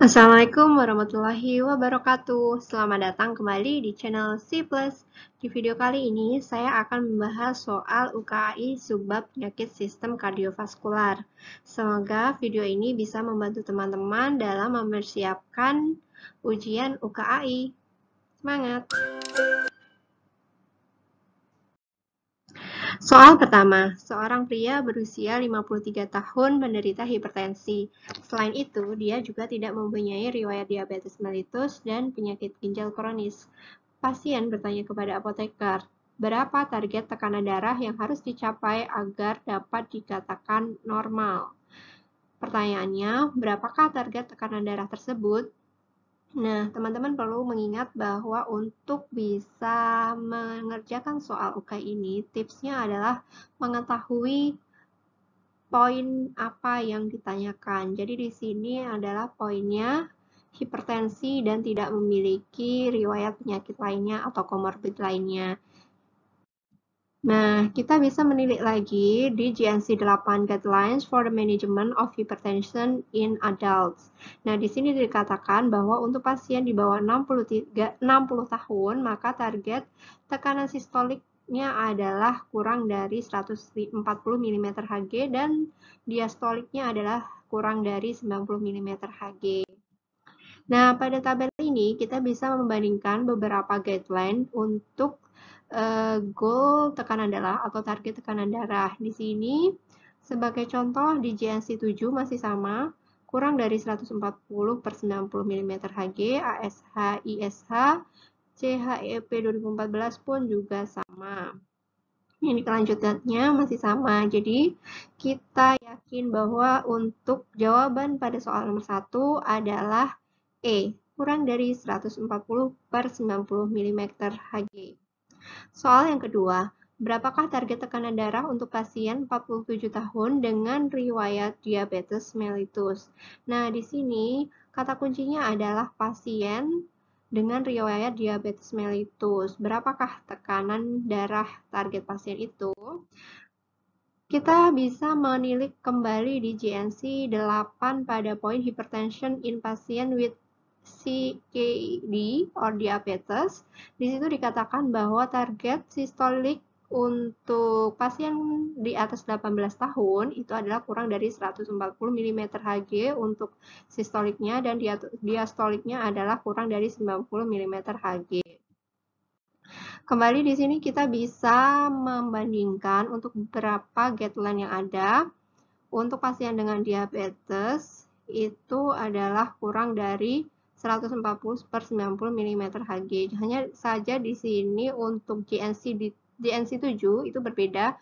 Assalamualaikum warahmatullahi wabarakatuh. Selamat datang kembali di channel C+. Di video kali ini, saya akan membahas soal UKAI subbab penyakit sistem kardiovaskular. Semoga video ini bisa membantu teman-teman dalam mempersiapkan ujian UKAI. Semangat! Soal pertama, seorang pria berusia 53 tahun menderita hipertensi. Selain itu, dia juga tidak mempunyai riwayat diabetes mellitus dan penyakit ginjal kronis. Pasien bertanya kepada apoteker, berapa target tekanan darah yang harus dicapai agar dapat dikatakan normal? Pertanyaannya, berapakah target tekanan darah tersebut? Nah, teman-teman perlu mengingat bahwa untuk bisa mengerjakan soal UKAI ini, tipsnya adalah mengetahui poin apa yang ditanyakan. Jadi di sini adalah poinnya hipertensi dan tidak memiliki riwayat penyakit lainnya atau komorbid lainnya. Nah, kita bisa menilik lagi di GNC 8 Guidelines for the Management of Hypertension in Adults. Nah, di sini dikatakan bahwa untuk pasien di bawah 60 tahun, maka target tekanan sistoliknya adalah kurang dari 140 mm Hg dan diastoliknya adalah kurang dari 90 mm Hg. Nah, pada tabel ini kita bisa membandingkan beberapa guideline untuk goal tekanan darah atau target tekanan darah. Di sini, sebagai contoh di GNC 7 masih sama, kurang dari 140 per 90 mm Hg, ASH, ISH, CHEP 2014 pun juga sama. Ini kelanjutannya masih sama, jadi kita yakin bahwa untuk jawaban pada soal nomor 1 adalah E, kurang dari 140 per 90 mm Hg. Soal yang kedua, berapakah target tekanan darah untuk pasien 47 tahun dengan riwayat diabetes mellitus? Nah, di sini kata kuncinya adalah pasien dengan riwayat diabetes mellitus. Berapakah tekanan darah target pasien itu? Kita bisa menilik kembali di GNC 8 pada poin hypertension in patient with CKD or diabetes. Di situ dikatakan bahwa target sistolik untuk pasien di atas 18 tahun itu adalah kurang dari 140 mm Hg untuk sistoliknya dan diastoliknya adalah kurang dari 90 mm Hg. Kembali di sini kita bisa membandingkan untuk beberapa guideline yang ada. Untuk pasien dengan diabetes itu adalah kurang dari 140 per 90 mm Hg. Hanya saja di sini untuk GNC 7 itu berbeda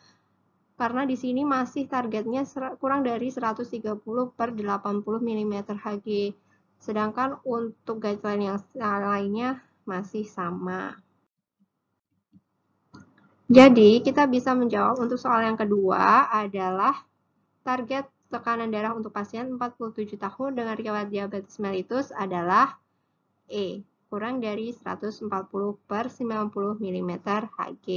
karena di sini masih targetnya kurang dari 130 per 80 mm Hg. Sedangkan untuk guideline yang lainnya masih sama. Jadi, kita bisa menjawab untuk soal yang kedua adalah target tekanan darah untuk pasien 47 tahun dengan riwayat diabetes mellitus adalah E, kurang dari 140 per 90 mm Hg.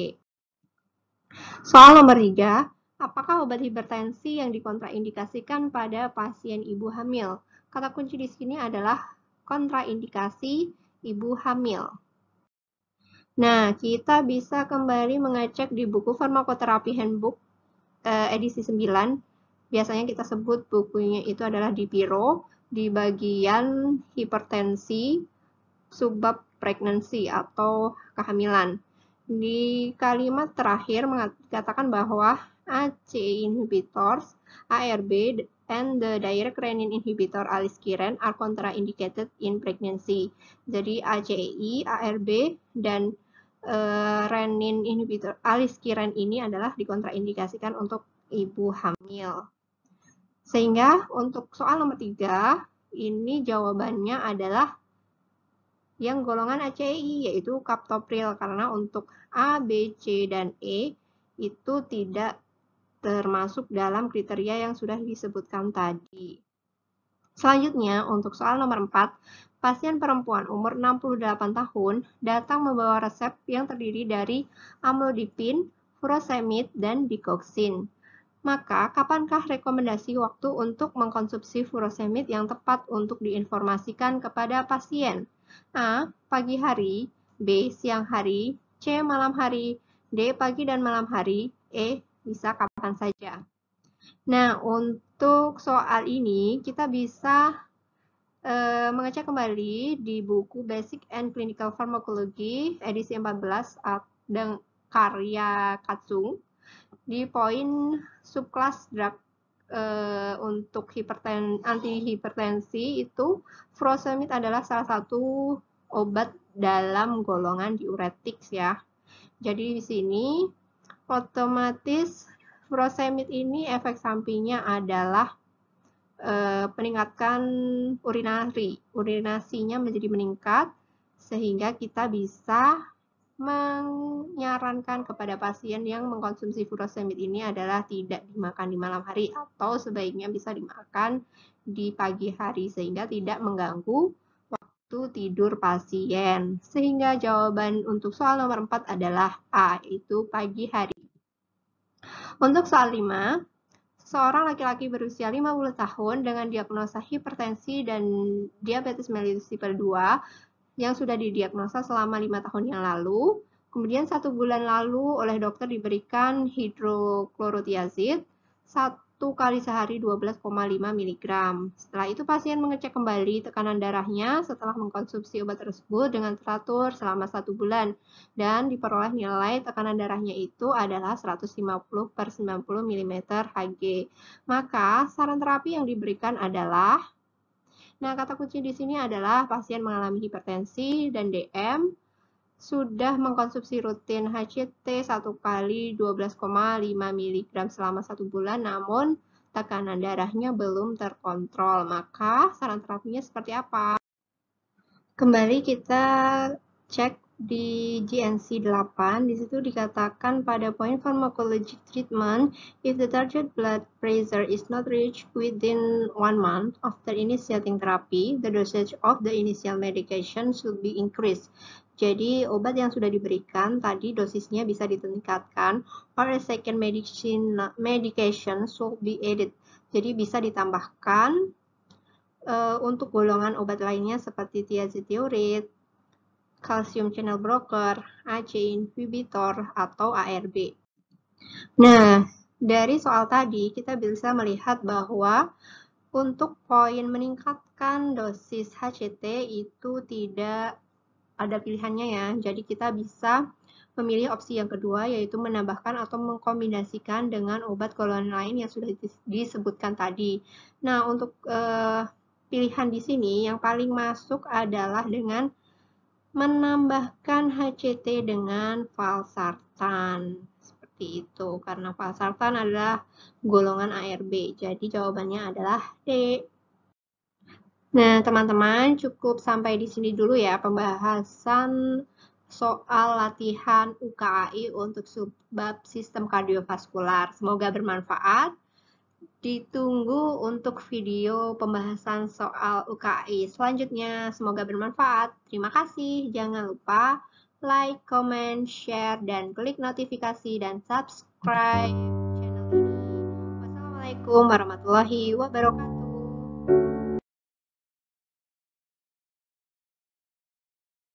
Soal nomor 3, apakah obat hipertensi yang dikontraindikasikan pada pasien ibu hamil? Kata kunci di sini adalah kontraindikasi ibu hamil. Nah, kita bisa kembali mengecek di buku Farmakoterapi Handbook edisi 9. Biasanya kita sebut bukunya itu adalah Dipiro di bagian hipertensi subbab pregnancy atau kehamilan. Di kalimat terakhir mengatakan bahwa ACE inhibitors, ARB, and the direct renin inhibitor aliskiren are contraindicated in pregnancy. Jadi ACEI, ARB, dan renin inhibitor aliskiren ini adalah dikontraindikasikan untuk ibu hamil. Sehingga untuk soal nomor 3, ini jawabannya adalah yang golongan ACEI, yaitu captopril, karena untuk A, B, C, dan E itu tidak termasuk dalam kriteria yang sudah disebutkan tadi. Selanjutnya, untuk soal nomor 4, pasien perempuan umur 68 tahun datang membawa resep yang terdiri dari amlodipin, furosemid, dan digoxin. Maka, kapankah rekomendasi waktu untuk mengkonsumsi furosemid yang tepat untuk diinformasikan kepada pasien? A. Pagi hari, B. Siang hari, C. Malam hari, D. Pagi dan malam hari, E. Bisa kapan saja. Nah, untuk soal ini kita bisa mengecek kembali di buku Basic and Clinical Pharmacology edisi 14 dan karya Katsung di poin subclass drug untuk antihipertensi itu furosemid adalah salah satu obat dalam golongan diuretik ya. Jadi di sini otomatis furosemid ini efek sampingnya adalah meningkatkan urinasinya menjadi meningkat sehingga kita bisa menyarankan kepada pasien yang mengkonsumsi furosemid ini adalah tidak dimakan di malam hari atau sebaiknya bisa dimakan di pagi hari sehingga tidak mengganggu waktu tidur pasien. Sehingga jawaban untuk soal nomor 4 adalah A, yaitu pagi hari. Untuk soal 5, seorang laki-laki berusia 50 tahun dengan diagnosa hipertensi dan diabetes mellitus tipe 2 yang sudah didiagnosa selama 5 tahun yang lalu. Kemudian 1 bulan lalu oleh dokter diberikan hidroklorotiazid 1 kali sehari 12,5 mg. Setelah itu pasien mengecek kembali tekanan darahnya setelah mengkonsumsi obat tersebut dengan teratur selama 1 bulan dan diperoleh nilai tekanan darahnya itu adalah 150/90 mm Hg. Maka saran terapi yang diberikan adalah, nah kata kunci di sini adalah pasien mengalami hipertensi dan DM, sudah mengkonsumsi rutin HCT 1 kali 12,5 mg selama 1 bulan, namun tekanan darahnya belum terkontrol. Maka saran terapinya seperti apa? Kembali kita cek di GNC 8, di situ dikatakan pada poin pharmacology treatment, if the target blood pressure is not reached within 1 month after initiating therapy, the dosage of the initial medication should be increased. Jadi obat yang sudah diberikan tadi dosisnya bisa ditingkatkan, or a second medication should be added. Jadi bisa ditambahkan untuk golongan obat lainnya seperti thiazide, calcium channel blocker, AC inhibitor, atau ARB. Nah, dari soal tadi kita bisa melihat bahwa untuk poin meningkatkan dosis HCT itu tidak ada pilihannya ya. Jadi kita bisa memilih opsi yang kedua, yaitu menambahkan atau mengkombinasikan dengan obat golongan lain yang sudah disebutkan tadi. Nah, untuk pilihan di sini yang paling masuk adalah dengan menambahkan HCT dengan valsartan. Seperti itu, karena valsartan adalah golongan ARB. Jadi jawabannya adalah D. Nah, teman-teman, cukup sampai di sini dulu ya pembahasan soal latihan UKAI untuk subbab sistem kardiovaskular. Semoga bermanfaat. Ditunggu untuk video pembahasan soal UKAI selanjutnya. Semoga bermanfaat. Terima kasih. Jangan lupa like, comment, share, dan klik notifikasi dan subscribe channel ini. Wassalamualaikum warahmatullahi wabarakatuh.